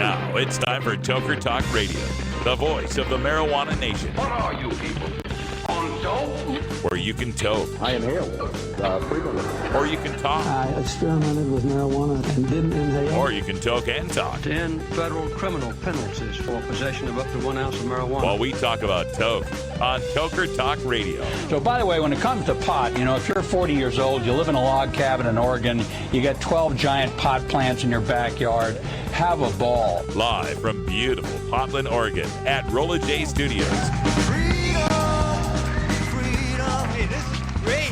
Now it's time for Toker Talk Radio, the voice of the marijuana nation. What are you people? On dope? Where you can toke. I inhale frequently. Or you can talk. I experimented with marijuana and didn't inhale. Or you can toke and talk. 10 federal criminal penalties for possession of up to 1 ounce of marijuana. While we talk about toke on Toker Talk Radio. So, by the way, when it comes to pot, if you're 40 years old, you live in a log cabin in Oregon, you got 12 giant pot plants in your backyard, have a ball. Live from beautiful Portland, Oregon at Rolla J Studios. Hey, this is great.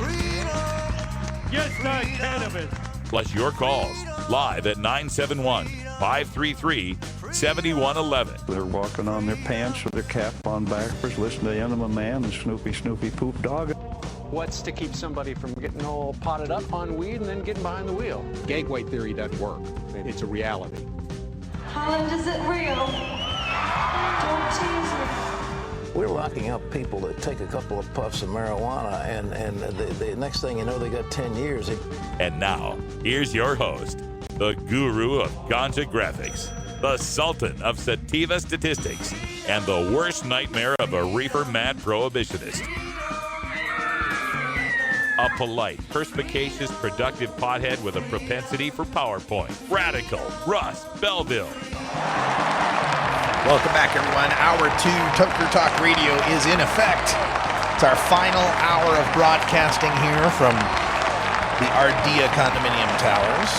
Just not cannabis. Plus your calls live at 971-533-7111. They're walking on their pants with their cap on backwards, listening to Enema Man and Snoopy Poop Dog. What's to keep somebody from getting all potted up on weed and then getting behind the wheel? Gateway theory doesn't work. It's a reality. Holland, is it real? Don't tease me. We're locking up people that take a couple of puffs of marijuana, and the next thing you know, they got 10 years. And now, here's your host, the guru of ganja graphics, the sultan of sativa statistics, and the worst nightmare of a reefer mad prohibitionist. A polite, perspicacious, productive pothead with a propensity for PowerPoint. Radical Russ Belville. Welcome back, everyone. Hour 2 Toker Talk Radio is in effect. It's our final hour of broadcasting here from the Ardea Condominium Towers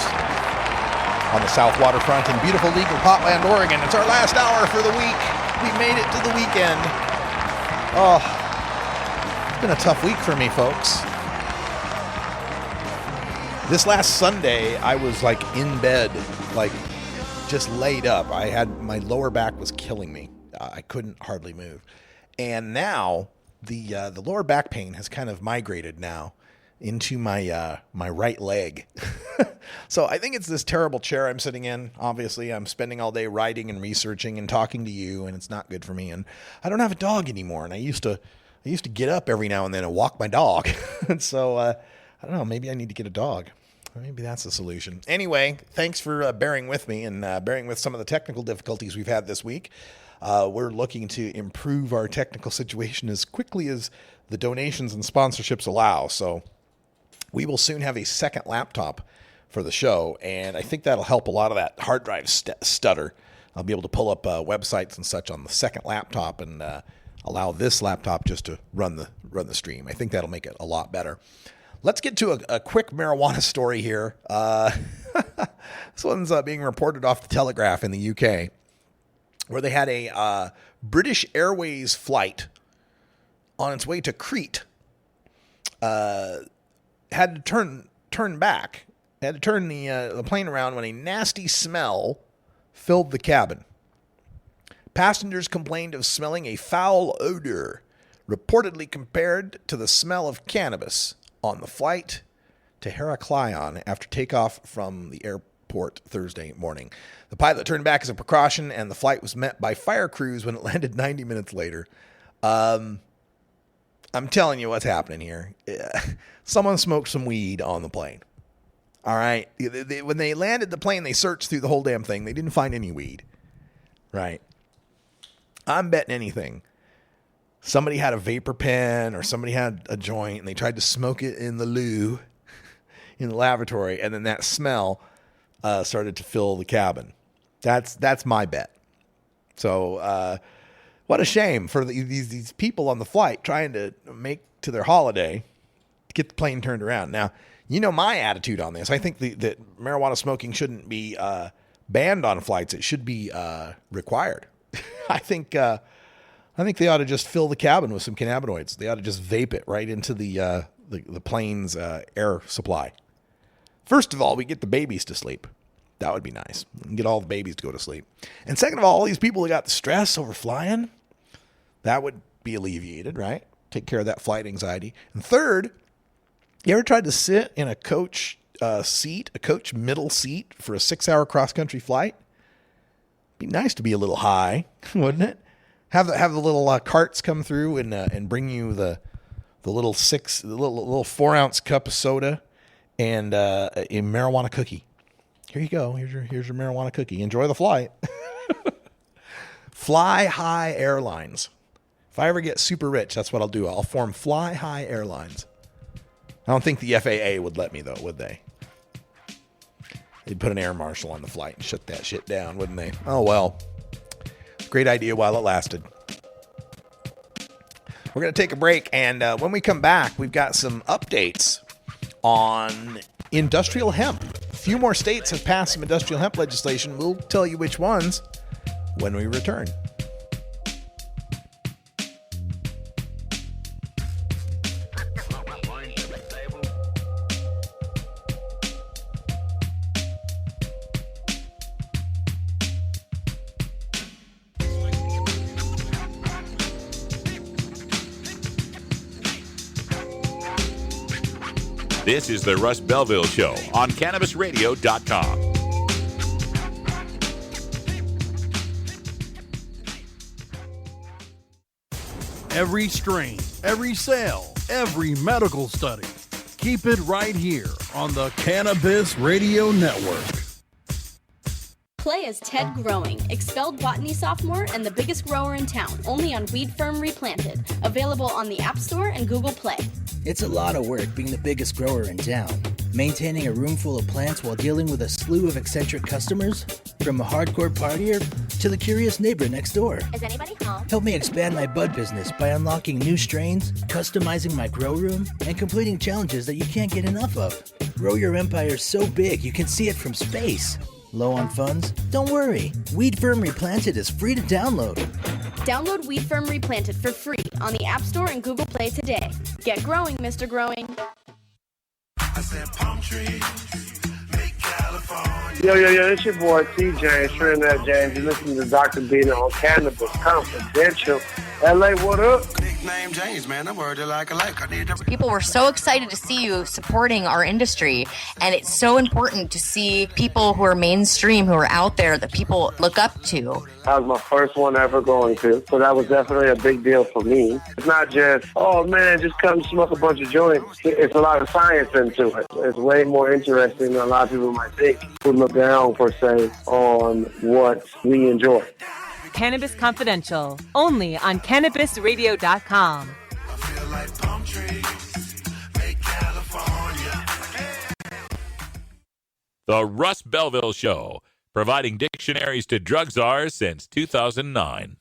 on the South Waterfront in beautiful legal Portland, Oregon. It's our last hour for the week. We made it to the weekend. Oh, it's been a tough week for me, folks. This last Sunday, I was in bed, just laid up. My lower back was killing me. I couldn't hardly move. And now the lower back pain has kind of migrated now into my right leg. So I think it's this terrible chair I'm sitting in. Obviously, I'm spending all day writing and researching and talking to you, and it's not good for me. And I don't have a dog anymore. And I used to get up every now and then and walk my dog. And so I don't know, maybe I need to get a dog. Maybe that's the solution. Anyway, thanks for bearing with me and bearing with some of the technical difficulties we've had this week. We're looking to improve our technical situation as quickly as the donations and sponsorships allow. So we will soon have a second laptop for the show, and I think that'll help a lot of that hard drive stutter. I'll be able to pull up websites and such on the second laptop and allow this laptop just to run the stream. I think that'll make it a lot better. Let's get to a quick marijuana story here. This one's being reported off the Telegraph in the UK, where they had a British Airways flight on its way to Crete. Had to turn back. Had to turn the plane around when a nasty smell filled the cabin. Passengers complained of smelling a foul odor, reportedly compared to the smell of cannabis, on the flight to Heraklion after takeoff from the airport Thursday morning. The pilot turned back as a precaution, and the flight was met by fire crews when it landed 90 minutes later. I'm telling you what's happening here. Someone smoked some weed on the plane. All right? When they landed the plane, they searched through the whole damn thing. They didn't find any weed. Right? I'm betting anything. Somebody had a vapor pen or somebody had a joint and they tried to smoke it in the loo, in the lavatory, and then that smell started to fill the cabin. That's my bet. So what a shame for these people on the flight trying to make to their holiday to get the plane turned around. Now, you know my attitude on this. I think that marijuana smoking shouldn't be banned on flights. It should be required. I think they ought to just fill the cabin with some cannabinoids. They ought to just vape it right into the plane's air supply. First of all, we get the babies to sleep. That would be nice. We can get all the babies to go to sleep. And second of all these people that got the stress over flying, that would be alleviated, right? Take care of that flight anxiety. And third, you ever tried to sit in a coach seat, a coach middle seat for a 6-hour cross-country flight? Be nice to be a little high, wouldn't it? Have the little carts come through and bring you the little 4-ounce cup of soda and a marijuana cookie. Here you go. Here's your marijuana cookie. Enjoy the flight. Fly High Airlines. If I ever get super rich, that's what I'll do. I'll form Fly High Airlines. I don't think the FAA would let me, though, would they? They'd put an air marshal on the flight and shut that shit down, wouldn't they? Oh, well. Great idea while it lasted. We're going to take a break, and when we come back, we've got some updates on industrial hemp. A few more states have passed some industrial hemp legislation. We'll tell you which ones when we return. This is the Russ Belville Show on CannabisRadio.com. Every strain, every sale, every medical study. Keep it right here on the Cannabis Radio Network. Play as Ted Growing, expelled botany sophomore and the biggest grower in town, only on Weed Firm Replanted. Available on the App Store and Google Play. It's a lot of work being the biggest grower in town. Maintaining a room full of plants while dealing with a slew of eccentric customers, from a hardcore partier to the curious neighbor next door. Is anybody home? Help me expand my bud business by unlocking new strains, customizing my grow room, and completing challenges that you can't get enough of. Grow your empire so big you can see it from space. Low on funds? Don't worry. Weed Firm Replanted is free to download. Download Weed Firm Replanted for free on the App Store and Google Play today. Get growing, Mr. Growing. I said palm trees, make California. Yo, it's your boy T. James, Trinidad James. You're listening to Dr. Bina on Cannabis Confidential. LA, what up? Nickname James, man. I'm worried like a like. I need to... People were so excited to see you supporting our industry, and it's so important to see people who are mainstream, who are out there, that people look up to. That was my first one ever going to, so that was definitely a big deal for me. It's not just, oh man, just come smoke a bunch of joints. It's a lot of science into it. It's way more interesting than a lot of people might think who look down, per se, on what we enjoy. Cannabis Confidential, only on CannabisRadio.com. I feel like palm trees, make California. The Russ Belville Show, providing dictionaries to drug czars since 2009.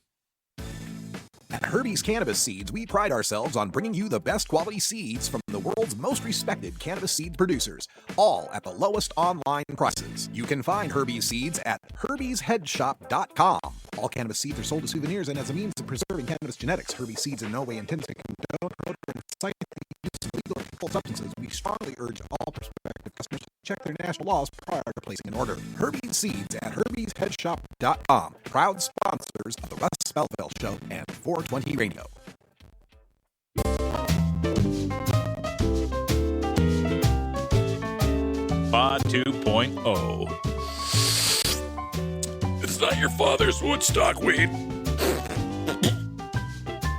At Herbie's Cannabis Seeds, we pride ourselves on bringing you the best quality seeds from the world's most respected cannabis seed producers, all at the lowest online prices. You can find Herbie's Seeds at herbiesheadshop.com. All cannabis seeds are sold as souvenirs and as a means of preserving cannabis genetics. Herbie's Seeds in no way intends to condone, promote, or incite the use of legal or controlled substances. We strongly urge all prospective customers to check their national laws prior to placing an order. Herbie's Seeds at herbiesheadshop.com. Proud sponsors of the Russ Belville Show and 420 Radio. Pod 2.0. It's not your father's Woodstock weed.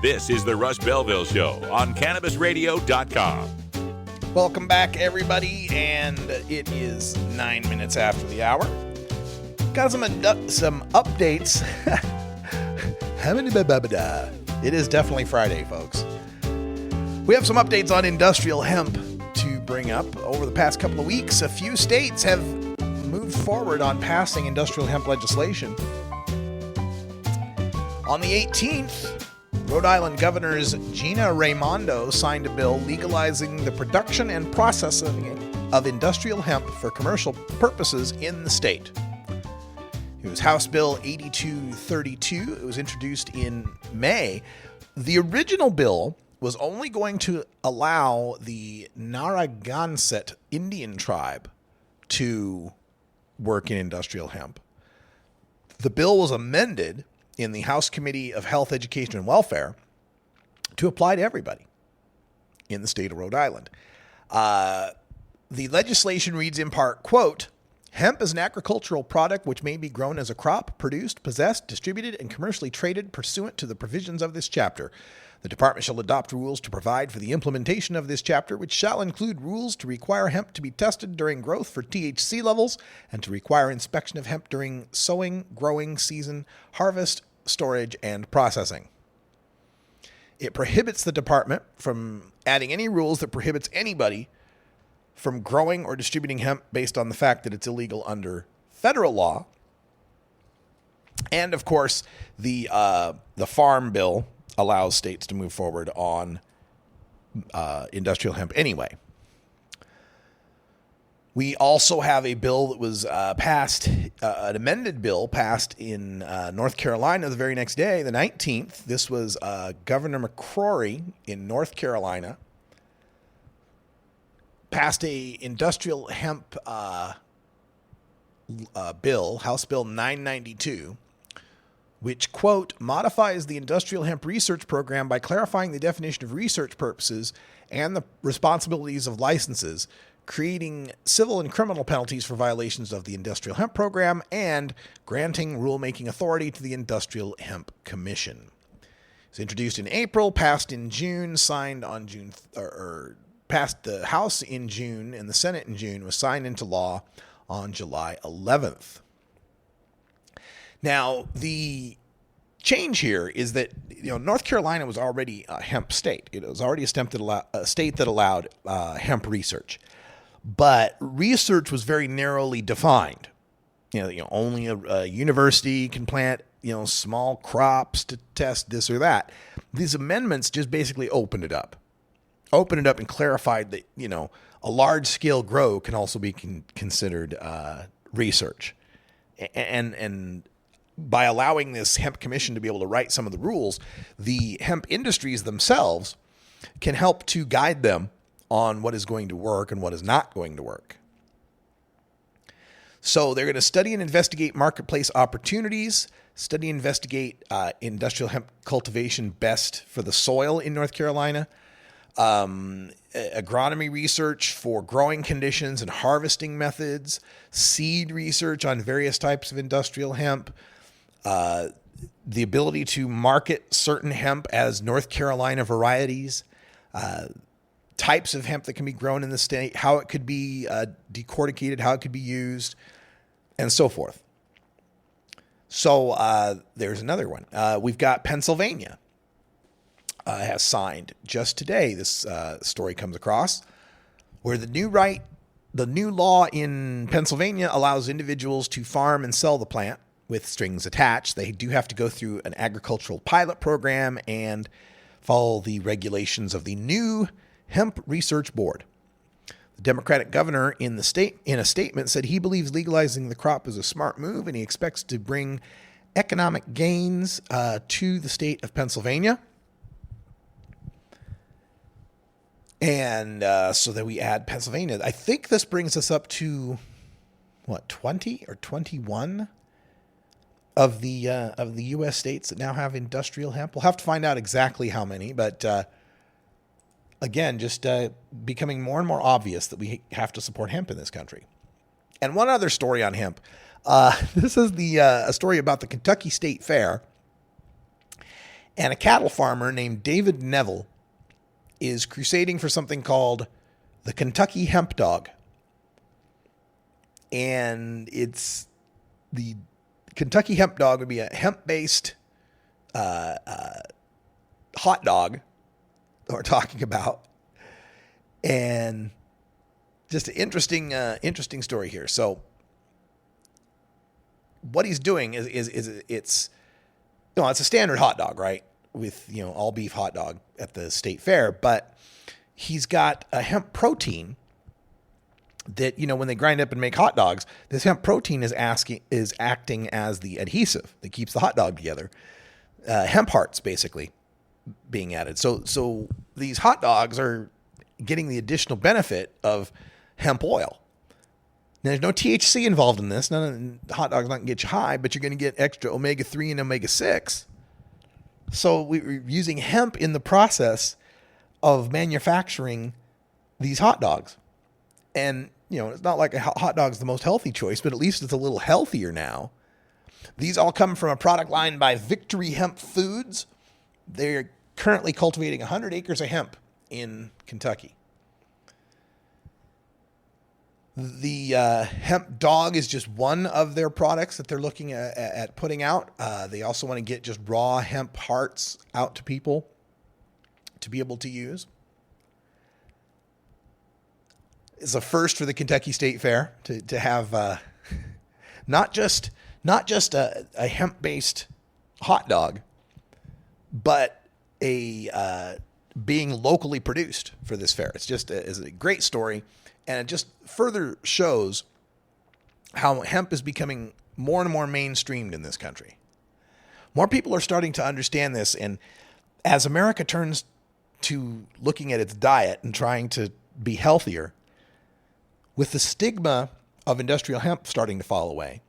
This is the Russ Belville Show on CannabisRadio.com. Welcome back, everybody, and it is 9 minutes after the hour. Got some updates. It is definitely Friday, folks. We have some updates on industrial hemp to bring up. Over the past couple of weeks, a few states have moved forward on passing industrial hemp legislation. On the 18th, Rhode Island Governors Gina Raimondo signed a bill legalizing the production and processing of industrial hemp for commercial purposes in the state. It was House Bill 8232. It was introduced in May. The original bill was only going to allow the Narragansett Indian tribe to work in industrial hemp. The bill was amended in the House Committee of Health, Education, and Welfare to apply to everybody in the state of Rhode Island. The legislation reads in part, quote, hemp is an agricultural product which may be grown as a crop, produced, possessed, distributed, and commercially traded pursuant to the provisions of this chapter. The department shall adopt rules to provide for the implementation of this chapter, which shall include rules to require hemp to be tested during growth for THC levels and to require inspection of hemp during sowing, growing season, harvest, storage, and processing. It prohibits the department from adding any rules that prohibits anybody from growing or distributing hemp based on the fact that it's illegal under federal law. And of course, the Farm Bill allows states to move forward on industrial hemp anyway. We also have a bill that was passed, an amended bill passed in North Carolina the very next day, the 19th. This was Governor McCrory in North Carolina passed a industrial hemp bill, House Bill 992, which, quote, modifies the industrial hemp research program by clarifying the definition of research purposes and the responsibilities of licenses, creating civil and criminal penalties for violations of the industrial hemp program, and granting rulemaking authority to the Industrial Hemp Commission. It was introduced in April, passed in June, signed on June, passed the House in June and the Senate in June, was signed into law on July 11th. Now, the change here is that North Carolina was already a hemp state. It was already a state that allowed hemp research. But research was very narrowly defined. Only a university can plant, small crops to test this or that. These amendments just basically opened it up and clarified that, a large scale grow can also be considered research. And by allowing this hemp commission to be able to write some of the rules, the hemp industries themselves can help to guide them on what is going to work and what is not going to work. So they're going to study and investigate marketplace opportunities, study and investigate industrial hemp cultivation best for the soil in North Carolina, agronomy research for growing conditions and harvesting methods, seed research on various types of industrial hemp, the ability to market certain hemp as North Carolina varieties, types of hemp that can be grown in the state, how it could be decorticated, how it could be used, and so forth. So there's another one. We've got Pennsylvania has signed just today. This story comes across where the new law in Pennsylvania allows individuals to farm and sell the plant with strings attached. They do have to go through an agricultural pilot program and follow the regulations of the new Hemp Research Board. The Democratic governor in a statement said he believes legalizing the crop is a smart move, and he expects to bring economic gains to the state of Pennsylvania. And so then we add Pennsylvania. I think this brings us up to 20 or 21 of the U.S. states that now have industrial hemp. We'll have to find out exactly how many, but again, just becoming more and more obvious that we have to support hemp in this country. And one other story on hemp. This is a story about the Kentucky State Fair. And a cattle farmer named David Neville is crusading for something called the Kentucky Hemp Dog. And it's the Kentucky Hemp Dog would be a hemp-based hot dog that we're talking about, and just an interesting story here. So what he's doing is it's a standard hot dog, right? With all beef hot dog at the state fair, but he's got a hemp protein that when they grind up and make hot dogs, this hemp protein is acting as the adhesive that keeps the hot dog together. Hemp hearts basically being added. So these hot dogs are getting the additional benefit of hemp oil. Now, there's no THC involved in this. None of the hot dogs not going to get you high, but you're going to get extra omega-3 and omega-6. So we're using hemp in the process of manufacturing these hot dogs. And, it's not like a hot dog's the most healthy choice, but at least it's a little healthier now. These all come from a product line by Victory Hemp Foods. They're currently cultivating 100 acres of hemp in Kentucky. The hemp dog is just one of their products that they're looking at putting out. They also want to get just raw hemp hearts out to people to be able to use. It's a first for the Kentucky State Fair to have not just a hemp-based hot dog, but a being locally produced for this fair. It's just is a great story. And it just further shows how hemp is becoming more and more mainstreamed in this country. More people are starting to understand this. And as America turns to looking at its diet and trying to be healthier, with the stigma of industrial hemp starting to fall away,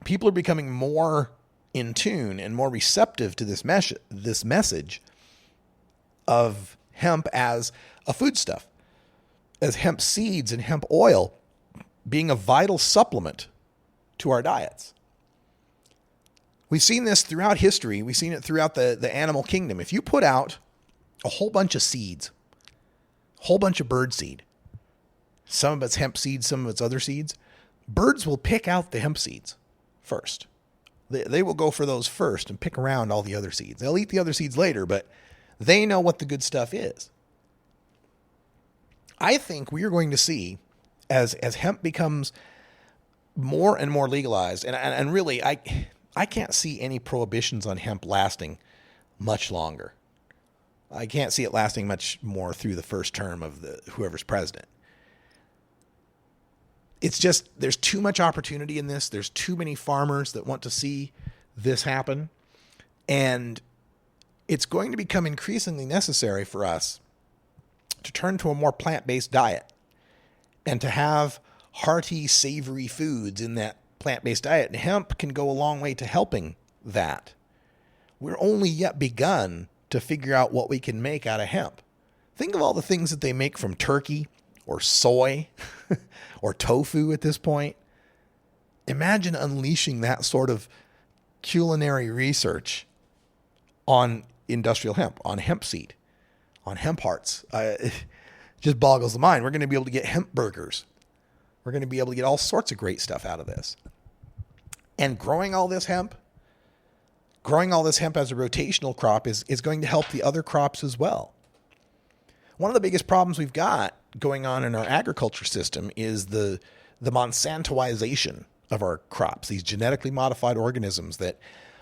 people are becoming more in tune and more receptive to this message of hemp as a foodstuff, as hemp seeds and hemp oil being a vital supplement to our diets. We've seen this throughout history. We've seen it throughout the animal kingdom. If you put out a whole bunch of seeds, a whole bunch of bird seed, some of it's hemp seeds, some of it's other seeds, birds will pick out the hemp seeds first. They will go for those first and pick around all the other seeds. They'll eat the other seeds later, but they know what the good stuff is. I think we are going to see, as hemp becomes more and more legalized, and really, I can't see any prohibitions on hemp lasting much longer. I can't see it lasting much more through the first term of whoever's president. It's just, there's too much opportunity in this. There's too many farmers that want to see this happen. And it's going to become increasingly necessary for us to turn to a more plant-based diet and to have hearty, savory foods in that plant-based diet. And hemp can go a long way to helping that. We're only yet begun to figure out what we can make out of hemp. Think of all the things that they make from turkey or soy or tofu at this point. Imagine unleashing that sort of culinary research on industrial hemp, on hemp seed, on hemp hearts. It just boggles the mind. We're going to be able to get hemp burgers. We're going to be able to get all sorts of great stuff out of this. And growing all this hemp as a rotational crop is going to help the other crops as well. One of the biggest problems we've got going on in our agriculture system is the Monsantoization of our crops, these genetically modified organisms that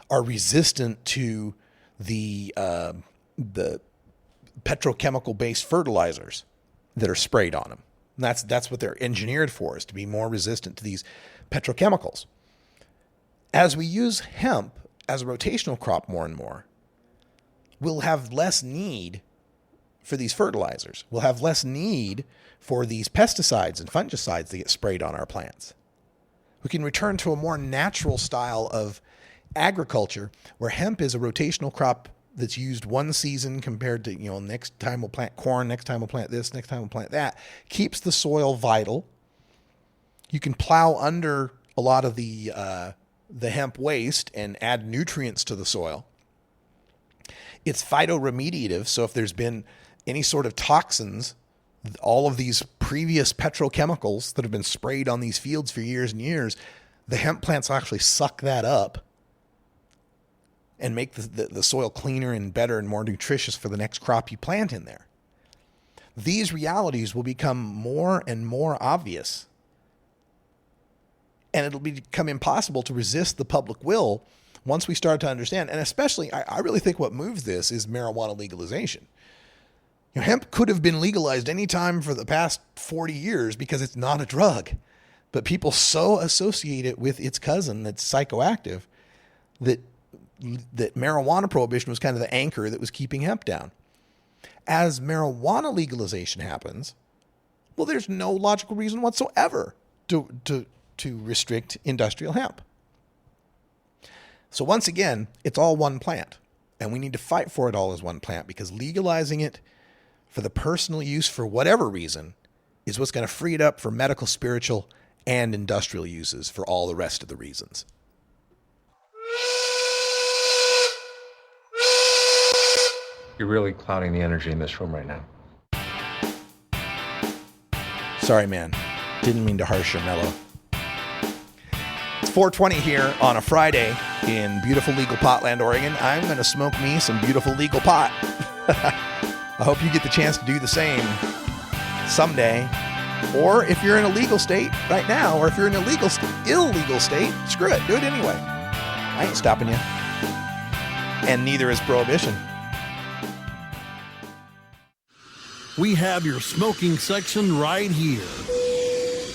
are resistant to the petrochemical-based fertilizers that are sprayed on them. And that's what they're engineered for, is to be more resistant to these petrochemicals. As we use hemp as a rotational crop more and more, we'll have less need for these fertilizers. We'll have less need for these pesticides and fungicides that get sprayed on our plants. We can return to a more natural style of agriculture where hemp is a rotational crop that's used one season compared to, next time we'll plant corn, next time we'll plant this, next time we'll plant that. Keeps the soil vital. You can plow under a lot of the hemp waste and add nutrients to the soil. It's phytoremediative, so if there's been any sort of toxins, all of these previous petrochemicals that have been sprayed on these fields for years and years, the hemp plants will actually suck that up and make the soil cleaner and better and more nutritious for the next crop you plant in there. These realities will become more and more obvious. And it'll become impossible to resist the public will once we start to understand. And especially, I really think what moves this is marijuana legalization. Hemp could have been legalized any time for the past 40 years because it's not a drug. But people so associate it with its cousin that's psychoactive that marijuana prohibition was kind of the anchor that was keeping hemp down. As marijuana legalization happens, well, there's no logical reason whatsoever to restrict industrial hemp. So once again, it's all one plant, and we need to fight for it all as one plant, because legalizing it for the personal use for whatever reason is what's going to free it up for medical, spiritual, and industrial uses for all the rest of the reasons. You're really clouding the energy in this room right now. Sorry, man. Didn't mean to harsh your mellow. It's 4:20 here on a Friday in beautiful legal Potland, Oregon. I'm going to smoke me some beautiful legal pot. I hope you get the chance to do the same someday. Or if you're in a legal state right now, or if you're in an illegal state, screw it. Do it anyway. I ain't stopping you. And neither is prohibition. We have your smoking section right here.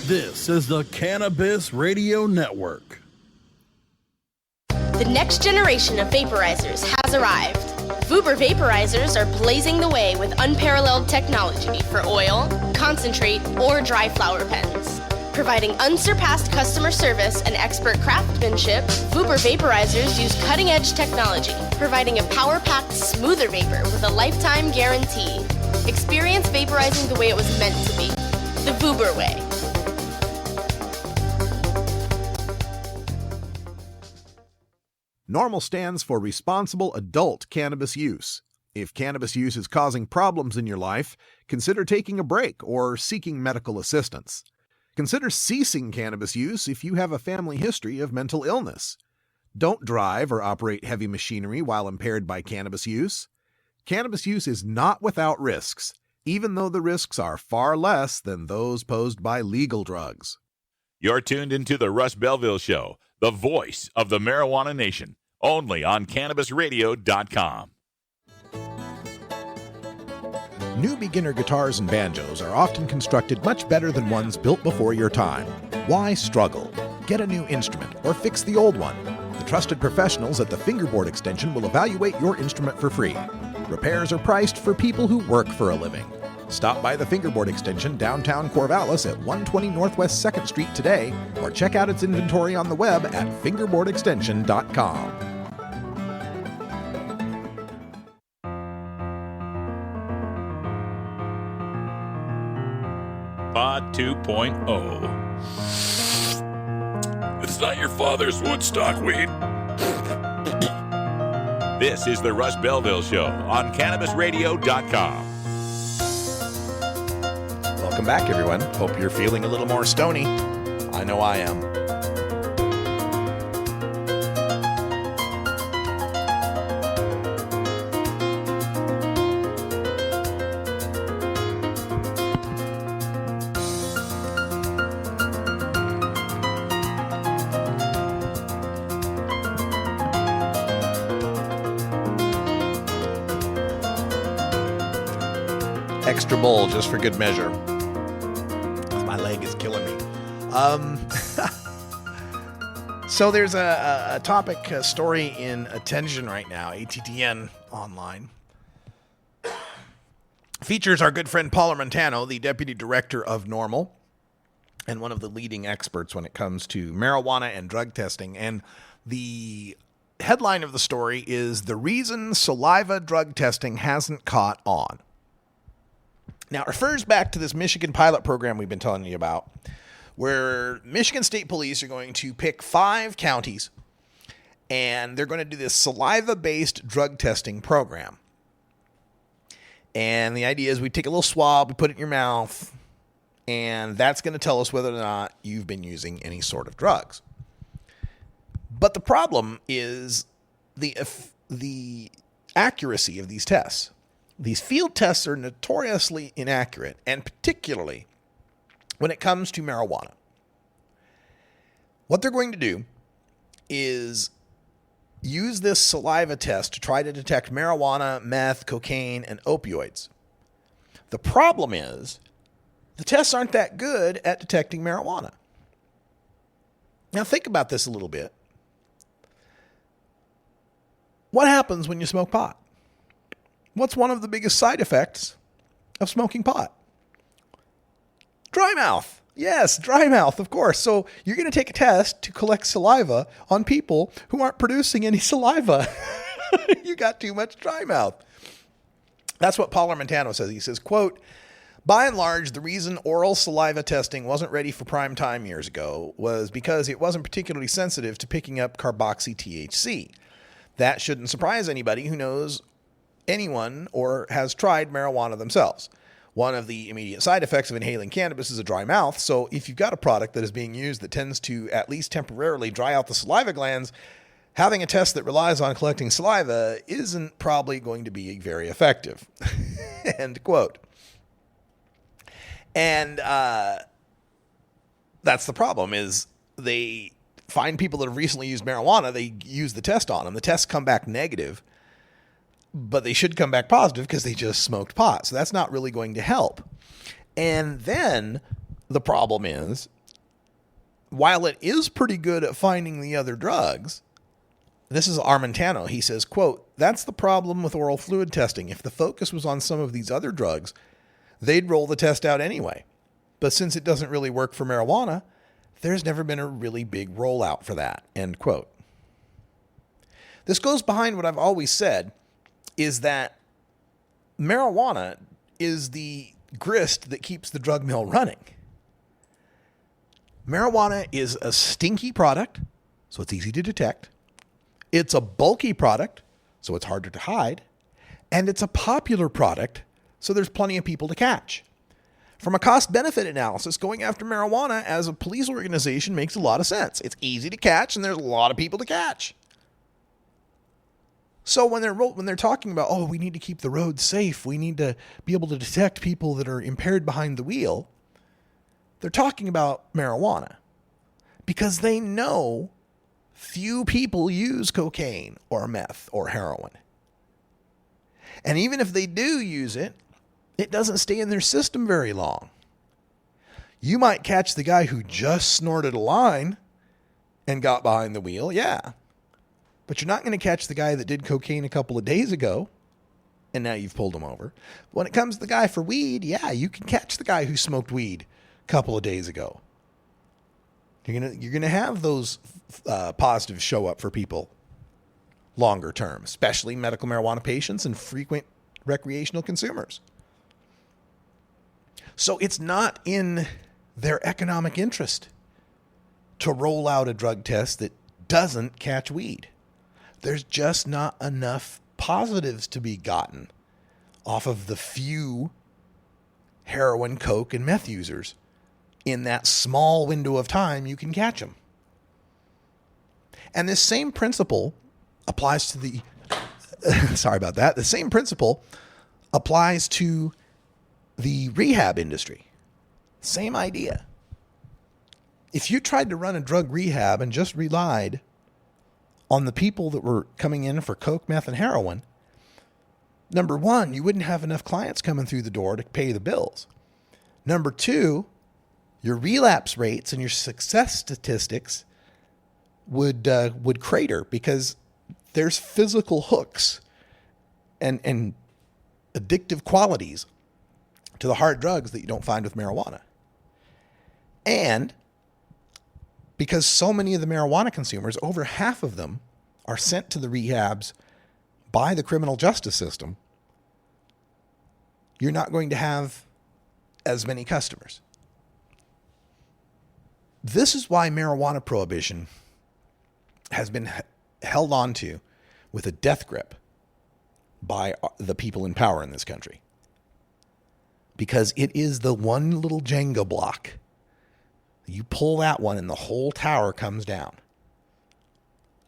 This is the Cannabis Radio Network. The next generation of vaporizers has arrived. Vuber vaporizers are blazing the way with unparalleled technology for oil, concentrate, or dry flower pens. Providing unsurpassed customer service and expert craftsmanship, Vuber vaporizers use cutting-edge technology, providing a power-packed, smoother vapor with a lifetime guarantee. Experience vaporizing the way it was meant to be. The Vuber way. NORMAL stands for Responsible Adult Cannabis Use. If cannabis use is causing problems in your life, consider taking a break or seeking medical assistance. Consider ceasing cannabis use if you have a family history of mental illness. Don't drive or operate heavy machinery while impaired by cannabis use. Cannabis use is not without risks, even though the risks are far less than those posed by legal drugs. You're tuned into the Russ Belville Show, the voice of the marijuana nation, only on CannabisRadio.com. New beginner guitars and banjos are often constructed much better than ones built before your time. Why struggle? Get a new instrument or fix the old one. The trusted professionals at the Fingerboard Extension will evaluate your instrument for free. Repairs are priced for people who work for a living. Stop by the Fingerboard Extension downtown Corvallis at 120 Northwest 2nd Street today, or check out its inventory on the web at fingerboardextension.com. Pod 2.0. It's not your father's Woodstock weed. This is the Russ Belville Show on CannabisRadio.com. Welcome back, everyone. Hope you're feeling a little more stony. I know I am. Extra bowl just for good measure. My leg is killing me. So there's a topic, a story in Attention right now, ATTN online. Features our good friend Paula Montano, the deputy director of NORMAL, and one of the leading experts when it comes to marijuana and drug testing. And the headline of the story is "The Reason Saliva Drug Testing Hasn't Caught On." Now, it refers back to this Michigan pilot program we've been telling you about, where Michigan State Police are going to pick 5 counties, and they're going to do this saliva-based drug testing program. And the idea is we take a little swab, we put it in your mouth, and that's going to tell us whether or not you've been using any sort of drugs. But the problem is the accuracy of these tests. These field tests are notoriously inaccurate, and particularly when it comes to marijuana. What they're going to do is use this saliva test to try to detect marijuana, meth, cocaine, and opioids. The problem is the tests aren't that good at detecting marijuana. Now think about this a little bit. What happens when you smoke pot? What's one of the biggest side effects of smoking pot? Dry mouth. Yes, dry mouth, of course. So you're going to take a test to collect saliva on people who aren't producing any saliva. You got too much dry mouth. That's what Paula Montano says. He says, quote, "By and large, the reason oral saliva testing wasn't ready for prime time years ago was because it wasn't particularly sensitive to picking up carboxy-THC. That shouldn't surprise anybody who knows anyone or has tried marijuana themselves. One of the immediate side effects of inhaling cannabis is a dry mouth. So if you've got a product that is being used that tends to at least temporarily dry out the saliva glands, having a test that relies on collecting saliva isn't probably going to be very effective. End quote. And that's the problem, is they find people that have recently used marijuana, they use the test on them. The tests come back negative, but they should come back positive because they just smoked pot. So that's not really going to help. And then the problem is, while it is pretty good at finding the other drugs, this is Armentano. He says, quote, "That's the problem with oral fluid testing. If the focus was on some of these other drugs, they'd roll the test out anyway. But since it doesn't really work for marijuana, there's never been a really big rollout for that." End quote. This goes behind what I've always said, is that marijuana is the grist that keeps the drug mill running. Marijuana is a stinky product, so it's easy to detect. It's a bulky product, so it's harder to hide. And it's a popular product, so there's plenty of people to catch. From a cost-benefit analysis, going after marijuana as a police organization makes a lot of sense. It's easy to catch, and there's a lot of people to catch. So when they're talking about, oh, we need to keep the roads safe, we need to be able to detect people that are impaired behind the wheel, they're talking about marijuana because they know few people use cocaine or meth or heroin. And even if they do use it, it doesn't stay in their system very long. You might catch the guy who just snorted a line and got behind the wheel, yeah. But you're not going to catch the guy that did cocaine a couple of days ago, and now you've pulled him over. When it comes to the guy for weed, yeah, you can catch the guy who smoked weed a couple of days ago. You're gonna have those positives show up for people longer term, especially medical marijuana patients and frequent recreational consumers. So it's not in their economic interest to roll out a drug test that doesn't catch weed. There's just not enough positives to be gotten off of the few heroin, coke, and meth users. In that small window of time, you can catch them. And this same principle applies to the, sorry about that. The same principle applies to the rehab industry. Same idea. If you tried to run a drug rehab and just relied on the people that were coming in for coke, meth, and heroin, number one, you wouldn't have enough clients coming through the door to pay the bills. Number two, your relapse rates and your success statistics would crater because there's physical hooks and addictive qualities to the hard drugs that you don't find with marijuana. And because so many of the marijuana consumers, over half of them, are sent to the rehabs by the criminal justice system, you're not going to have as many customers. This is why marijuana prohibition has been held on to with a death grip by the people in power in this country. Because it is the one little Jenga block. You pull that one and the whole tower comes down.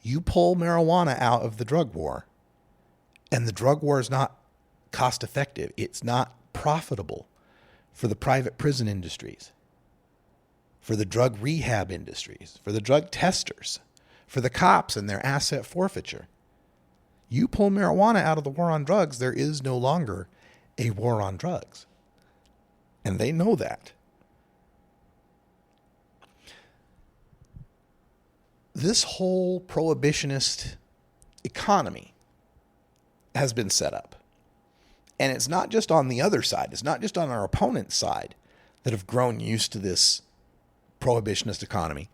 You pull marijuana out of the drug war, and the drug war is not cost effective. It's not profitable for the private prison industries, for the drug rehab industries, for the drug testers, for the cops and their asset forfeiture. You pull marijuana out of the war on drugs, there is no longer a war on drugs. And they know that. This whole prohibitionist economy has been set up. And it's not just on the other side. It's not just on our opponent's side that have grown used to this prohibitionist economy,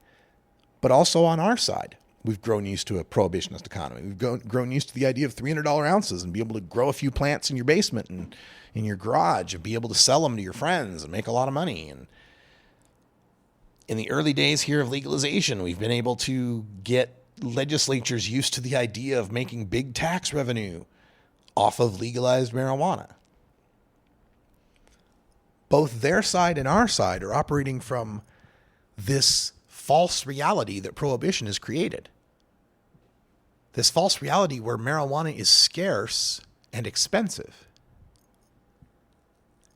but also on our side. We've grown used to a prohibitionist economy. We've grown used to the idea of $300 ounces and be able to grow a few plants in your basement and in your garage and be able to sell them to your friends and make a lot of money. And in the early days here of legalization, we've been able to get legislatures used to the idea of making big tax revenue off of legalized marijuana. both their side and our side are operating from this false reality that prohibition has created. This false reality where marijuana is scarce and expensive.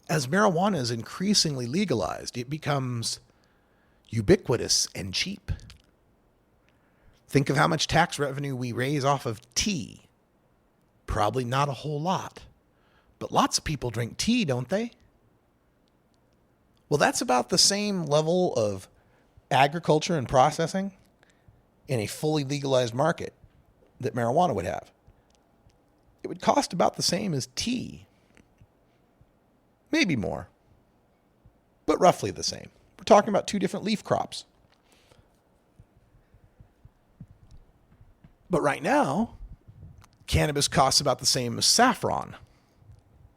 As marijuana is increasingly legalized, it becomes ubiquitous and cheap. Think of how much tax revenue we raise off of tea. Probably not a whole lot, but lots of people drink tea, don't they? Well, that's about the same level of agriculture and processing in a fully legalized market that marijuana would have. It would cost about the same as tea. Maybe more, but roughly the same. We're talking about two different leaf crops. But right now, cannabis costs about the same as saffron.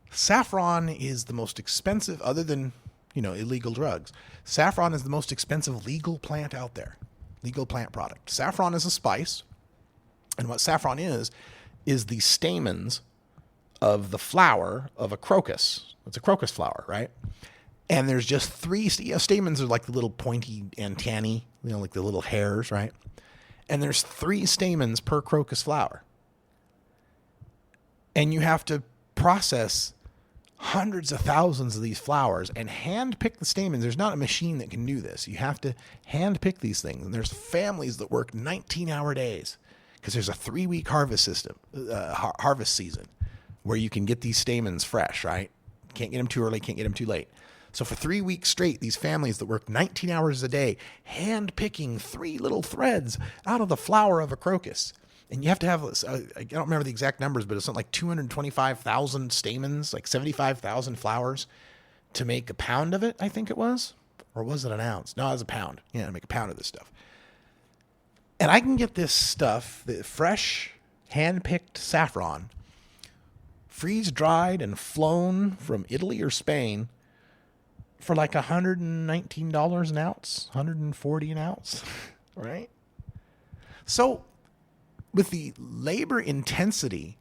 Saffron is the most expensive, other than, illegal drugs. Saffron is the most expensive legal plant out there. Legal plant product. Saffron is a spice. And what saffron is the stamens of the flower of a crocus. It's a crocus flower, right? And there's just three, stamens are like the little pointy antennae, like the little hairs, right? And there's 3 stamens per crocus flower. And you have to process hundreds of thousands of these flowers and hand pick the stamens. There's not a machine that can do this. You have to hand pick these things. And there's families that work 19-hour days because there's a 3-week harvest season where you can get these stamens fresh, right? Can't get them too early, can't get them too late. So for 3 weeks straight, these families that work 19 hours a day, hand picking 3 little threads out of the flower of a crocus. And you have to have, I don't remember the exact numbers, but it's something like 225,000 stamens, like 75,000 flowers to make a pound of it, I think it was. Or was it an ounce? No, it was a pound. Yeah, to make a pound of this stuff. And I can get this stuff, the fresh, hand-picked saffron, freeze-dried and flown from Italy or Spain for like $119 an ounce, $140 an ounce, right? So with the labor intensity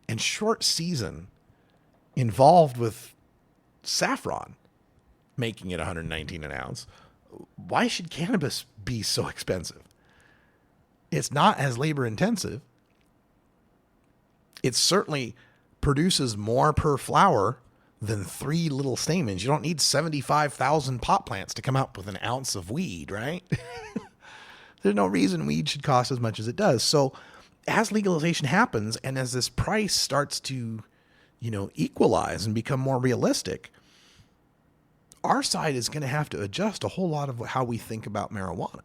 and short season involved with saffron making it $119 an ounce, why should cannabis be so expensive? It's not as labor intensive. It certainly produces more per flower than 3 little stamens. You don't need 75,000 pot plants to come up with an ounce of weed, right? There's no reason weed should cost as much as it does. So as legalization happens and as this price starts to, equalize and become more realistic, our side is going to have to adjust a whole lot of how we think about marijuana.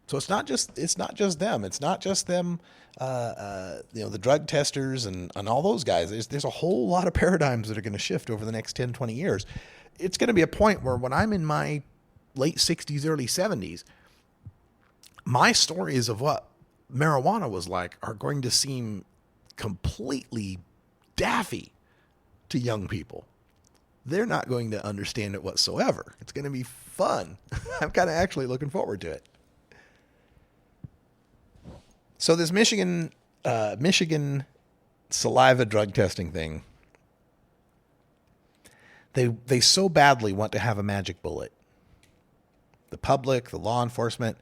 So it's not just them. It's not just them, the drug testers and all those guys. There's a whole lot of paradigms that are going to shift over the next 10, 20 years. It's going to be a point where when I'm in my late 60s, early 70s, my stories of what marijuana was like are going to seem completely daffy to young people. They're not going to understand it whatsoever. It's going to be fun. I'm kind of actually looking forward to it. So this Michigan saliva drug testing thing, they so badly want to have a magic bullet. The public, the law enforcement,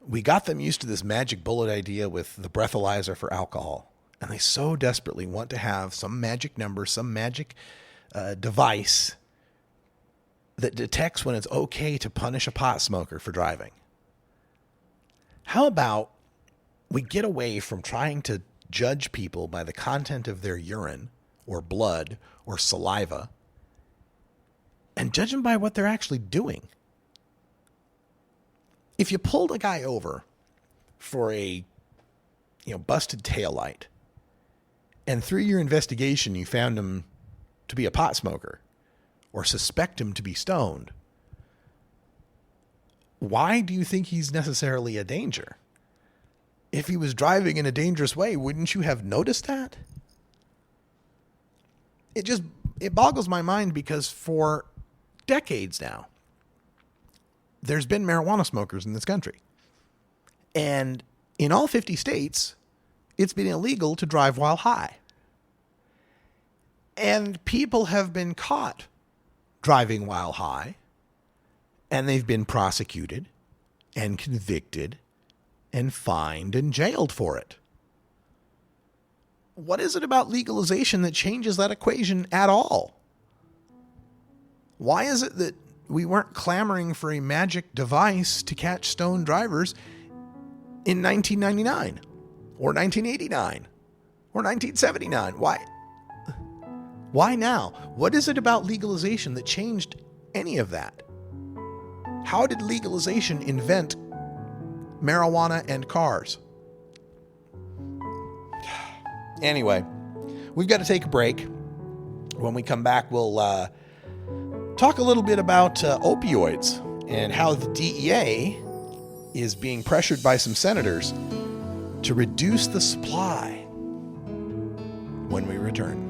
we got them used to this magic bullet idea with the breathalyzer for alcohol. And they so desperately want to have some magic number, some magic device that detects when it's okay to punish a pot smoker for driving. How about we get away from trying to judge people by the content of their urine or blood or saliva and judge them by what they're actually doing? If you pulled a guy over for a busted taillight and through your investigation you found him to be a pot smoker or suspect him to be stoned, why do you think he's necessarily a danger? If he was driving in a dangerous way, wouldn't you have noticed that? It boggles my mind because for decades now, there's been marijuana smokers in this country. And in all 50 states, it's been illegal to drive while high. And people have been caught driving while high, and they've been prosecuted and convicted and fined and jailed for it. What is it about legalization that changes that equation at all? Why is it that we weren't clamoring for a magic device to catch stoned drivers in 1999 or 1989 or 1979? Why now? What is it about legalization that changed any of that? How did legalization invent marijuana and cars? Anyway, we've got to take a break. When we come back, we'll talk a little bit about opioids and how the DEA is being pressured by some senators to reduce the supply when we return.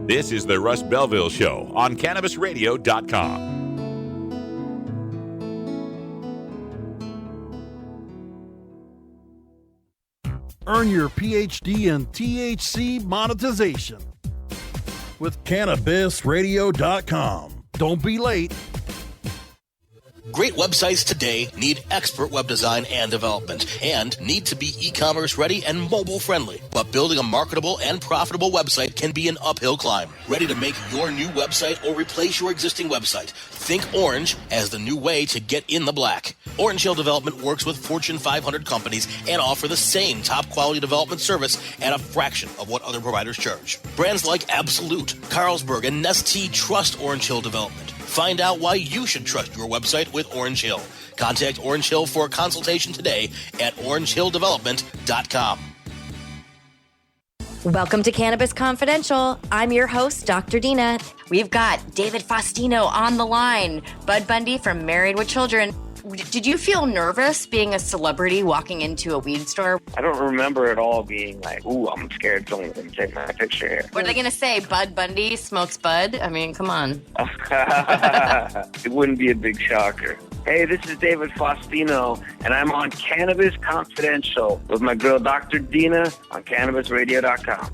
This is the Russ Belville Show on CannabisRadio.com. Earn your PhD in THC monetization with CannabisRadio.com. Don't be late. Great websites today need expert web design and development and need to be e-commerce ready and mobile friendly. But building a marketable and profitable website can be an uphill climb. Ready to make your new website or replace your existing website? Think Orange as the new way to get in the black. Orange Hill Development works with Fortune 500 companies and offer the same top quality development service at a fraction of what other providers charge. Brands like Absolute, Carlsberg, and Nestea trust Orange Hill Development. Find out why you should trust your website with Orange Hill. Contact Orange Hill for a consultation today at orangehilldevelopment.com. Welcome to Cannabis Confidential. I'm your host, Dr. Dina. We've got David Faustino on the line, Bud Bundy from Married with Children. Did you feel nervous being a celebrity walking into a weed store? I don't remember at all being like, ooh, I'm scared someone's going to take my picture here. What are they going to say? Bud Bundy smokes bud? I mean, come on. It wouldn't be a big shocker. Hey, this is David Faustino, and I'm on Cannabis Confidential with my girl, Dr. Dina, on CannabisRadio.com.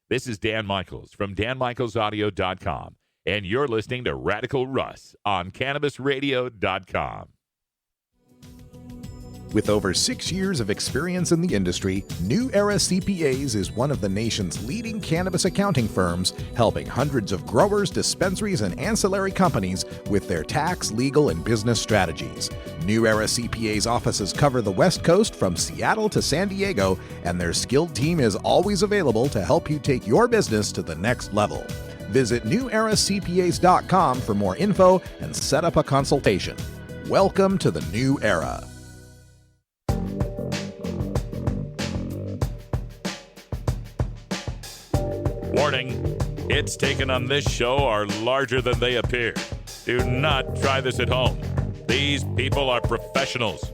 This is Dan Michaels from DanMichaelsAudio.com. And you're listening to Radical Russ on CannabisRadio.com. With over 6 years of experience in the industry, New Era CPAs is one of the nation's leading cannabis accounting firms, helping hundreds of growers, dispensaries, and ancillary companies with their tax, legal, and business strategies. New Era CPAs offices cover the West Coast from Seattle to San Diego, and their skilled team is always available to help you take your business to the next level. Visit neweracpas.com for more info and set up a consultation. Welcome to the new era. Warning, hits taken on this show are larger than they appear. Do not try this at home. These people are professionals.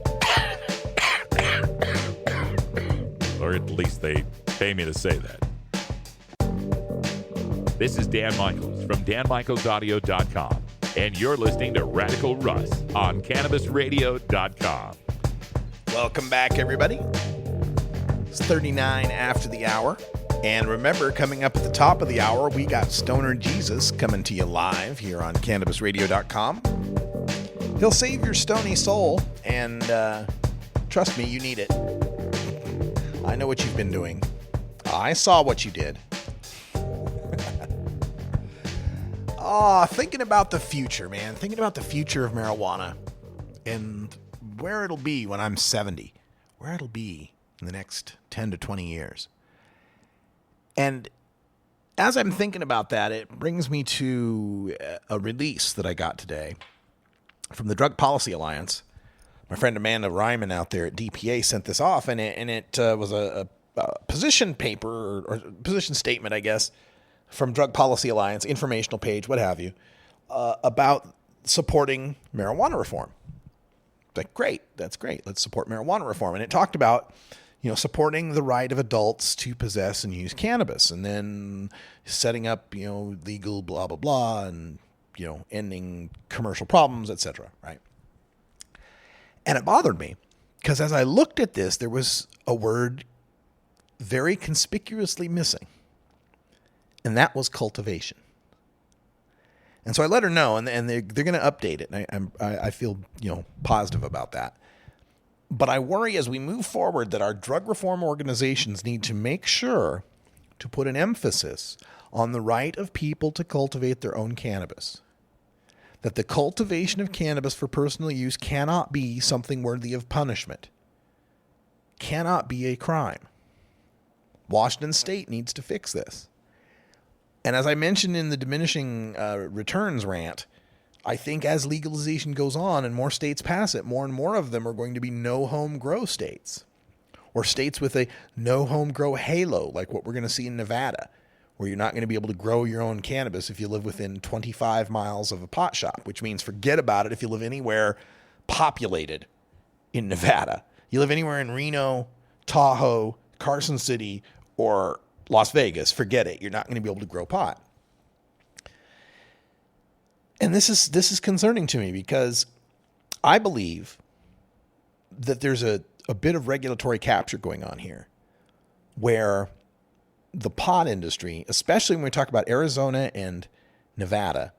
Or at least they pay me to say that. This is Dan Michaels from DanMichaelsAudio.com, and you're listening to Radical Russ on CannabisRadio.com. Welcome back, everybody. It's 39 after the hour. And remember, coming up at the top of the hour, we got Stoner Jesus coming to you live here on CannabisRadio.com. He'll save your stony soul, and trust me, you need it. I know what you've been doing. I saw what you did. Thinking about the future, man. Thinking about the future of marijuana and where it'll be when I'm 70. Where it'll be in the next 10 to 20 years. And as I'm thinking about that, it brings me to a release that I got today from the Drug Policy Alliance. My friend Amanda Ryman out there at DPA sent this off, and it was a position paper or position statement, I guess, from Drug Policy Alliance, informational page, what have you, about supporting marijuana reform. Like, great, that's great. Let's support marijuana reform. And it talked about, supporting the right of adults to possess and use cannabis, and then setting up, legal blah, blah, blah, and, ending commercial problems, etc., right? And it bothered me because as I looked at this, there was a word very conspicuously missing, and that was cultivation. And so I let her know, and they're going to update it. And I feel positive about that. But I worry as we move forward that our drug reform organizations need to make sure to put an emphasis on the right of people to cultivate their own cannabis. That the cultivation of cannabis for personal use cannot be something worthy of punishment. Cannot be a crime. Washington State needs to fix this. And as I mentioned in the diminishing returns rant, I think as legalization goes on and more states pass it, more and more of them are going to be no home grow states, or states with a no home grow halo, like what we're going to see in Nevada, where you're not going to be able to grow your own cannabis if you live within 25 miles of a pot shop, which means forget about it if you live anywhere populated in Nevada. You live anywhere in Reno, Tahoe, Carson City, or Las Vegas, forget it. You're not going to be able to grow pot. And this is concerning to me because I believe that there's a bit of regulatory capture going on here where the pot industry, especially when we talk about Arizona and Nevada,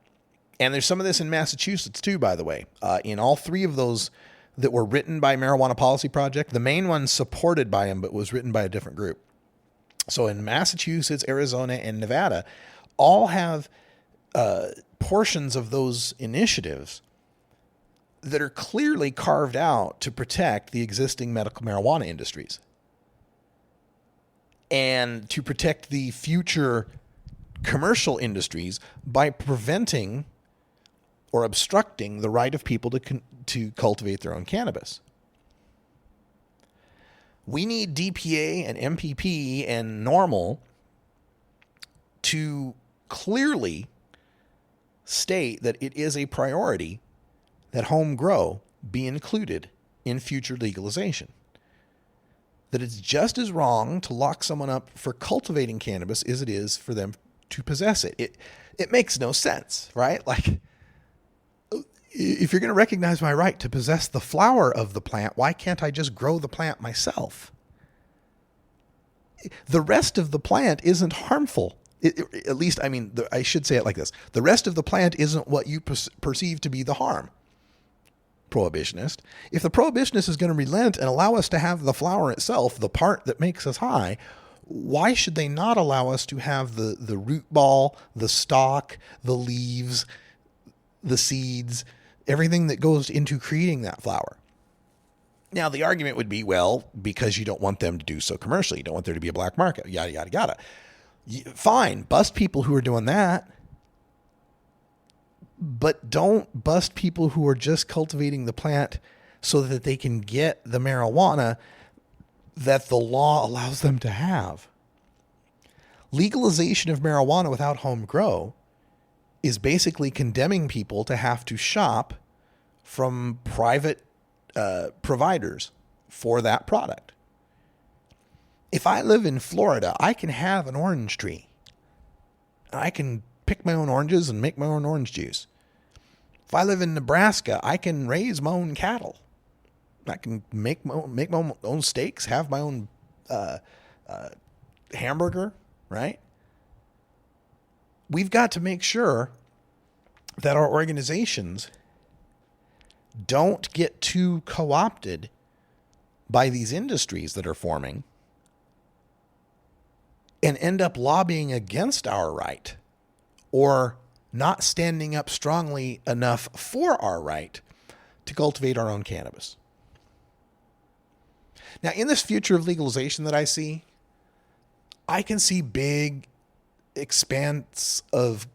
and there's some of this in Massachusetts too, by the way, in all three of those that were written by Marijuana Policy Project, the main one supported by him but was written by a different group. So in Massachusetts, Arizona, and Nevada, all have portions of those initiatives that are clearly carved out to protect the existing medical marijuana industries and to protect the future commercial industries by preventing or obstructing the right of people to cultivate their own cannabis. We need DPA and MPP and NORML to clearly state that it is a priority that home grow be included in future legalization. That it's just as wrong to lock someone up for cultivating cannabis as it is for them to possess it. It makes no sense, right? Like, if you're going to recognize my right to possess the flower of the plant, why can't I just grow the plant myself? The rest of the plant isn't harmful. At least, I mean, I should say it like this. The rest of the plant isn't what you perceive to be the harm, prohibitionist. If the prohibitionist is going to relent and allow us to have the flower itself, the part that makes us high, why should they not allow us to have the root ball, the stalk, the leaves, the seeds, everything that goes into creating that flower? Now, the argument would be, well, because you don't want them to do so commercially. You don't want there to be a black market, yada, yada, yada. Fine, bust people who are doing that. But don't bust people who are just cultivating the plant so that they can get the marijuana that the law allows them to have. Legalization of marijuana without home grow is basically condemning people to have to shop from private providers for that product. If I live in Florida, I can have an orange tree. I can pick my own oranges and make my own orange juice. If I live in Nebraska, I can raise my own cattle. I can make my own steaks, have my own hamburger, right? We've got to make sure that our organizations don't get too co-opted by these industries that are forming and end up lobbying against our right or not standing up strongly enough for our right to cultivate our own cannabis. Now, in this future of legalization that I see, I can see big expanse of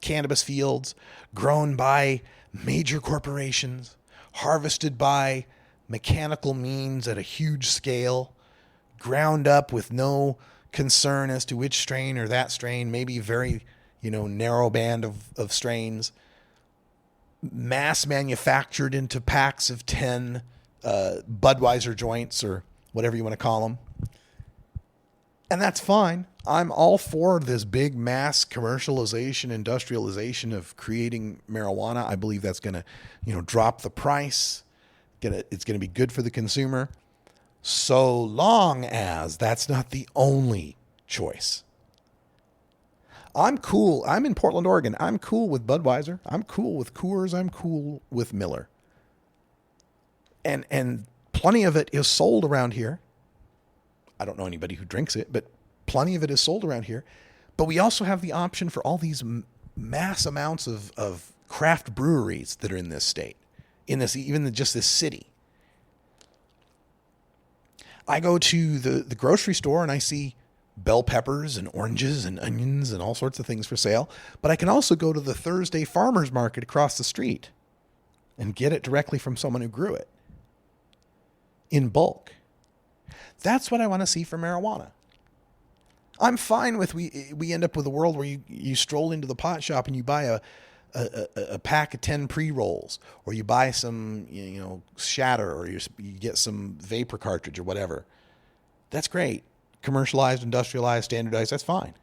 cannabis fields grown by major corporations, harvested by mechanical means at a huge scale, ground up with no concern as to which strain or that strain, maybe very, narrow band of strains, mass manufactured into packs of 10 Budweiser joints or whatever you want to call them. And that's fine. I'm all for this big mass commercialization, industrialization of creating marijuana. I believe that's going to, drop the price. It's gonna be good for the consumer, so long as that's not the only choice. I'm cool. I'm in Portland, Oregon. I'm cool with Budweiser. I'm cool with Coors. I'm cool with Miller. And plenty of it is sold around here. I don't know anybody who drinks it, but plenty of it is sold around here. But we also have the option for all these mass amounts of craft breweries that are in this state, just this city. I go to the grocery store and I see bell peppers and oranges and onions and all sorts of things for sale. But I can also go to the Thursday farmers market across the street and get it directly from someone who grew it in bulk. That's what I want to see for marijuana. I'm fine with we end up with a world where you stroll into the pot shop and you buy a pack of 10 pre-rolls, or you buy some shatter, or you get some vapor cartridge or whatever. That's great. Commercialized, industrialized, standardized, that's fine.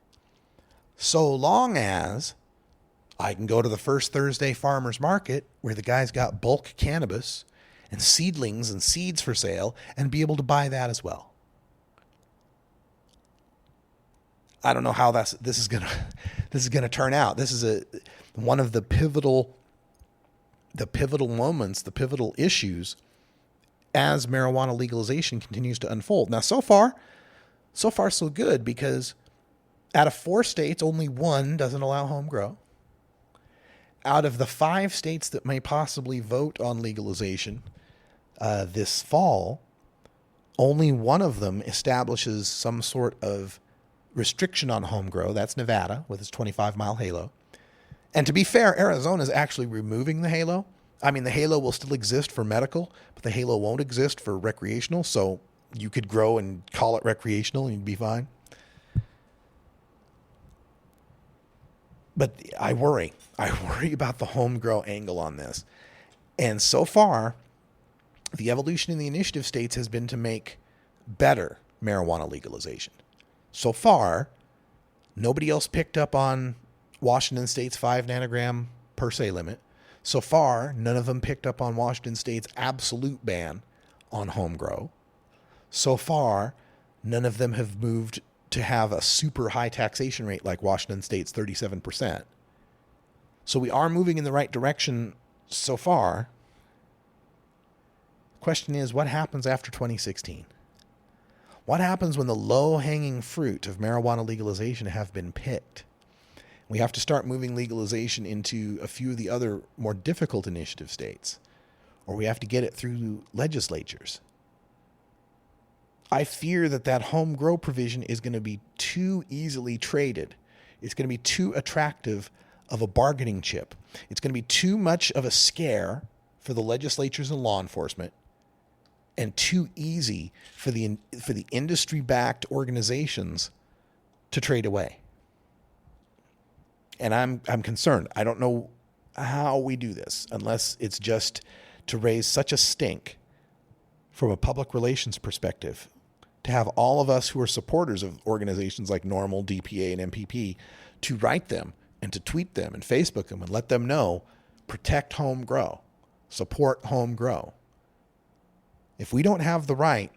So long as I can go to the first Thursday farmers market where the guy's got bulk cannabis and seedlings and seeds for sale and be able to buy that as well. I don't know how this is gonna turn out. This is one of the pivotal moments, the pivotal issues as marijuana legalization continues to unfold. Now, so far so good, because out of 4 states, only 1 doesn't allow home grow. Out of the 5 states that may possibly vote on legalization this fall, only 1 of them establishes some sort of restriction on home grow. That's Nevada with its 25-mile halo. And to be fair, Arizona is actually removing the halo. I mean, the halo will still exist for medical, but the halo won't exist for recreational. So you could grow and call it recreational and you'd be fine. But I worry about the home grow angle on this. And so far, the evolution in the initiative states has been to make better marijuana legalization. So far, nobody else picked up on Washington State's 5 nanogram per se limit. So far, none of them picked up on Washington State's absolute ban on home grow. So far, none of them have moved to have a super high taxation rate like Washington State's 37%. So we are moving in the right direction so far. Question is, what happens after 2016? What happens when the low-hanging fruit of marijuana legalization have been picked? We have to start moving legalization into a few of the other more difficult initiative states, or we have to get it through legislatures. I fear that home grow provision is going to be too easily traded. It's going to be too attractive of a bargaining chip. It's going to be too much of a scare for the legislatures and law enforcement, and too easy for the industry-backed organizations to trade away. And I'm concerned. I don't know how we do this unless it's just to raise such a stink from a public relations perspective, to have all of us who are supporters of organizations like NORML, DPA, and MPP to write them and to tweet them and Facebook them and let them know, protect home grow, support home grow. If we don't have the right,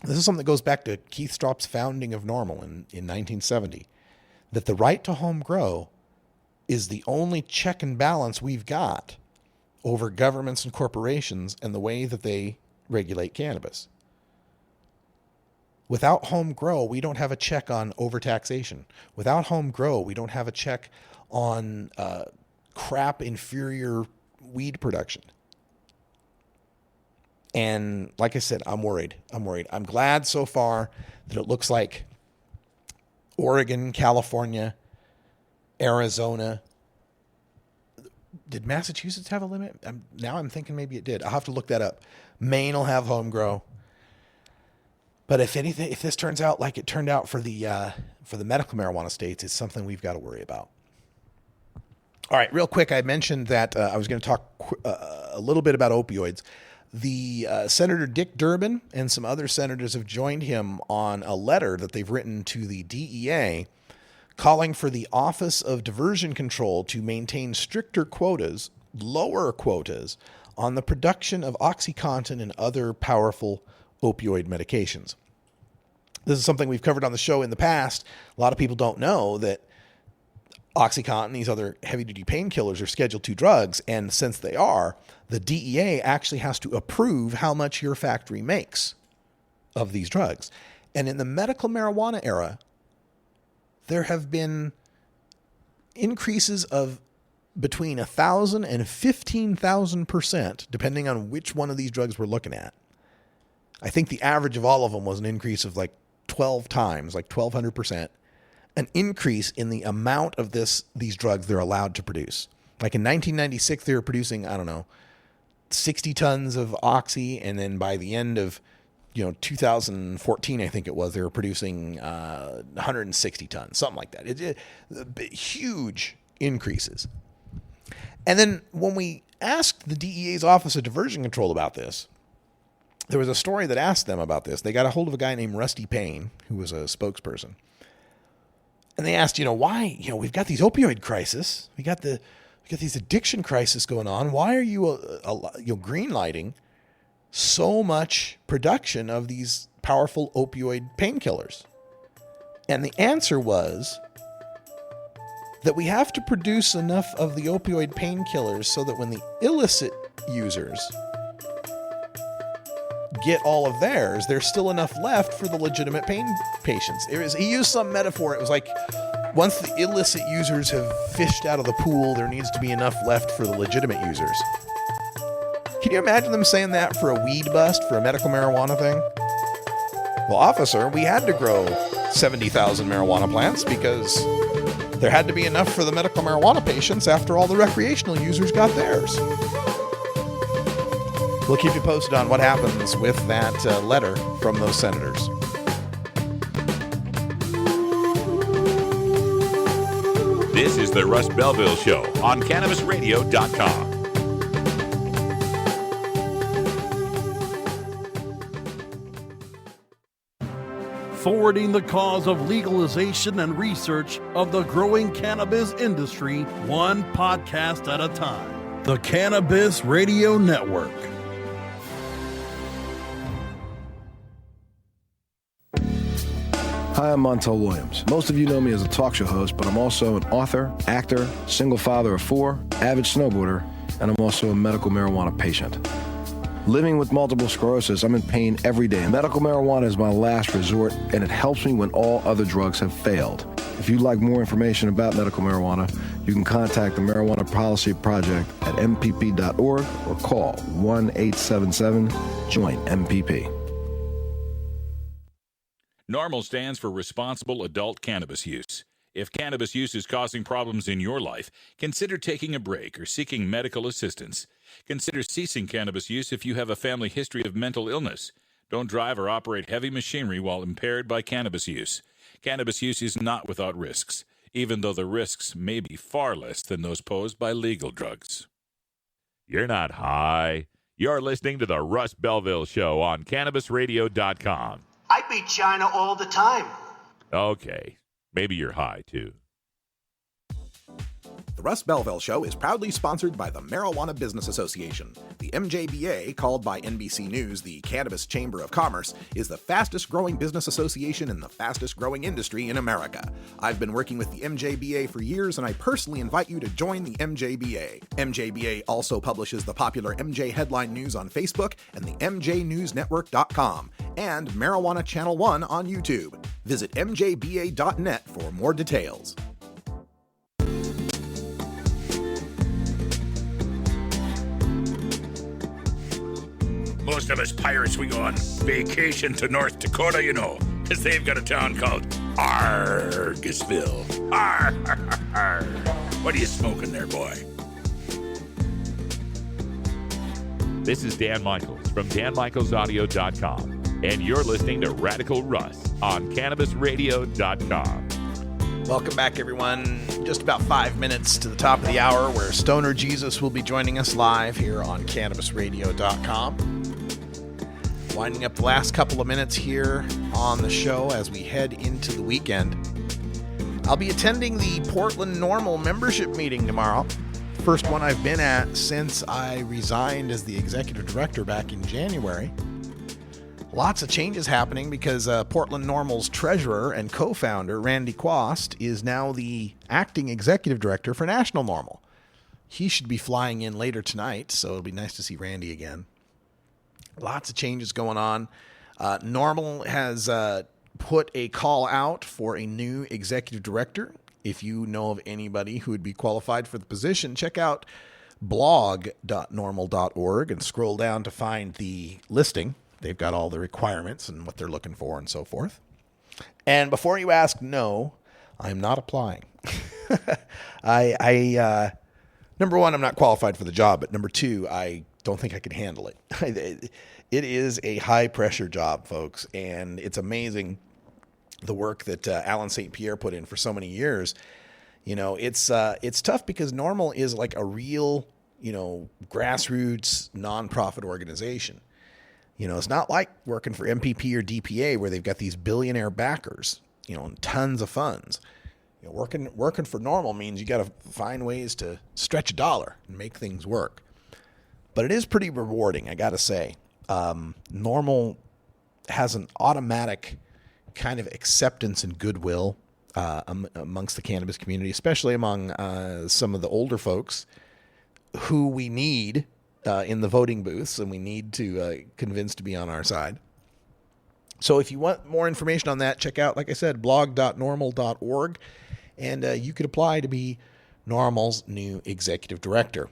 this is something that goes back to Keith Strop's founding of NORML in 1970, that the right to home grow is the only check and balance we've got over governments and corporations and the way that they regulate cannabis. Without home grow, we don't have a check on overtaxation. Without home grow, we don't have a check on crap inferior weed production. And like I said, I'm worried. I'm glad so far that it looks like Oregon, California, Arizona. Did Massachusetts have a limit? Now I'm thinking maybe it did. I'll have to look that up. Maine will have home grow. But if this turns out like it turned out for the medical marijuana states, it's something we've got to worry about. All right, real quick, I mentioned that I was going to talk a little bit about opioids. The Senator Dick Durbin and some other senators have joined him on a letter that they've written to the DEA calling for the Office of Diversion Control to maintain stricter quotas lower quotas on the production of OxyContin and other powerful opioid medications. This is something we've covered on the show in the past. A lot of people don't know that OxyContin, these other heavy-duty painkillers, are Schedule II drugs, and since they are, the DEA actually has to approve how much your factory makes of these drugs. And in the medical marijuana era, there have been increases of between 1,000 and 15,000%, depending on which one of these drugs we're looking at. I think the average of all of them was an increase of like 12 times, like 1,200%, an increase in the amount of these drugs they're allowed to produce. Like in 1996, they were producing, 60 tons of Oxy, and then by the end of 2014, I think it was, they were producing 160 tons, something like that. Huge increases. And then when we asked the DEA's Office of Diversion Control about this, there was a story that asked them about this. They got a hold of a guy named Rusty Payne, who was a spokesperson. And they asked, why, we've got these opioid crisis. We got these addiction crisis going on. Why are you green lighting so much production of these powerful opioid painkillers? And the answer was that we have to produce enough of the opioid painkillers so that when the illicit users get all of theirs, there's still enough left for the legitimate pain patients. He used some metaphor. It was like, once the illicit users have fished out of the pool, there needs to be enough left for the legitimate users. Can you imagine them saying that for a weed bust, for a medical marijuana thing? Well, officer, we had to grow 70,000 marijuana plants because there had to be enough for the medical marijuana patients after all the recreational users got theirs. We'll keep you posted on what happens with that letter from those senators. This is the Russ Belville Show on CannabisRadio.com. Forwarding the cause of legalization and research of the growing cannabis industry, one podcast at a time. The Cannabis Radio Network. Hi, I'm Montel Williams. Most of you know me as a talk show host, but I'm also an author, actor, single father of 4, avid snowboarder, and I'm also a medical marijuana patient. Living with multiple sclerosis, I'm in pain every day. Medical marijuana is my last resort, and it helps me when all other drugs have failed. If you'd like more information about medical marijuana, you can contact the Marijuana Policy Project at mpp.org or call 1-877-JOIN-MPP. NORMAL stands for Responsible Adult Cannabis Use. If cannabis use is causing problems in your life, consider taking a break or seeking medical assistance. Consider ceasing cannabis use if you have a family history of mental illness. Don't drive or operate heavy machinery while impaired by cannabis use. Cannabis use is not without risks, even though the risks may be far less than those posed by legal drugs. You're not high. You're listening to the Russ Belville Show on CannabisRadio.com. I beat China all the time. Okay, maybe you're high, too. The Russ Belville Show is proudly sponsored by the Marijuana Business Association. The MJBA, called by NBC News the Cannabis Chamber of Commerce, is the fastest growing business association in the fastest growing industry in America. I've been working with the MJBA for years, and I personally invite you to join the MJBA. MJBA also publishes the popular MJ Headline News on Facebook and the MJNewsNetwork.com and Marijuana Channel 1 on YouTube. Visit mjba.net for more details. Most of us pirates, we go on vacation to North Dakota, because they've got a town called Argosville. What are you smoking there, boy? This is Dan Michaels from DanMichaelsAudio.com, and you're listening to Radical Russ on CannabisRadio.com. Welcome back, everyone. Just about 5 minutes to the top of the hour, where Stoner Jesus will be joining us live here on CannabisRadio.com. Winding up the last couple of minutes here on the show as we head into the weekend. I'll be attending the Portland Normal membership meeting tomorrow first one I've been at since I resigned as the executive director back in January. Lots of changes happening because Portland Normal's treasurer and co-founder, Randy Quast, is now the acting executive director for National Normal. He should be flying in later tonight, so it'll be nice to see Randy again. Lots of changes going on. Normal has put a call out for a new executive director. If you know of anybody who would be qualified for the position, check out blog.normal.org and scroll down to find the listing. They've got all the requirements and what they're looking for and so forth. And before you ask, no, I'm not applying. Number one, I'm not qualified for the job, but number two, I don't think I can handle it. It is a high-pressure job, folks, and it's amazing the work that Alan St. Pierre put in for so many years. You know, it's tough because Normal is like a real, grassroots nonprofit organization. You know, it's not like working for MPP or DPA where they've got these billionaire backers, and tons of funds. Working for Normal means you got to find ways to stretch a dollar and make things work. But it is pretty rewarding, I got to say. Normal has an automatic kind of acceptance and goodwill amongst the cannabis community, especially among some of the older folks who we need in the voting booths and we need to convince to be on our side. So if you want more information on that, check out, like I said, blog.normal.org, and you could apply to be Normal's new executive director.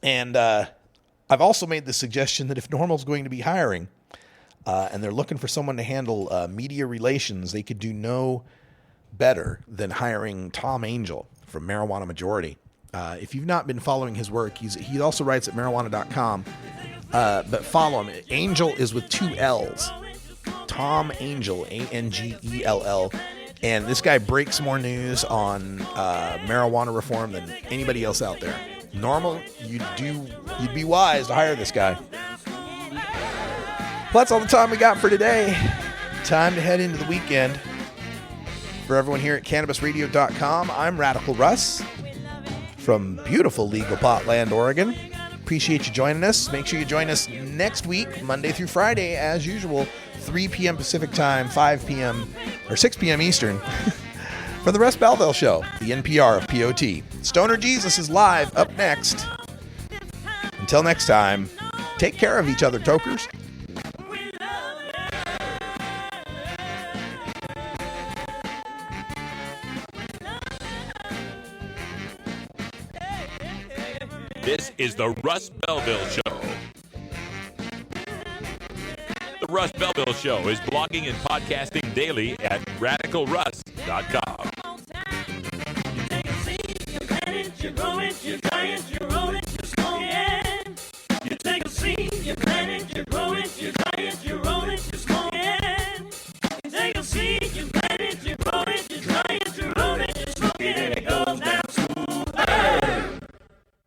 And I've also made the suggestion that if Normal's going to be hiring, and they're looking for someone to handle media relations, they could do no better than hiring Tom Angel from Marijuana Majority. If you've not been following his work, he also writes at marijuana.com, but follow him. Angel is with two L's. Tom Angel, Angell. And this guy breaks more news on marijuana reform than anybody else out there. Normal, you'd be wise to hire this guy. Well, that's all the time we got for today. Time to head into the weekend. For everyone here at CannabisRadio.com, I'm Radical Russ from beautiful Legal Potland, Oregon. Appreciate you joining us. Make sure you join us next week, Monday through Friday, as usual, 3 p.m. Pacific Time, 5 p.m. or 6 p.m. Eastern, for the Russ Belville Show, the NPR of POT. Stoner Jesus is live up next. Until next time, take care of each other, tokers. This is the Russ Belville Show. The Russ Belville Show is blogging and podcasting daily at radicalruss.com.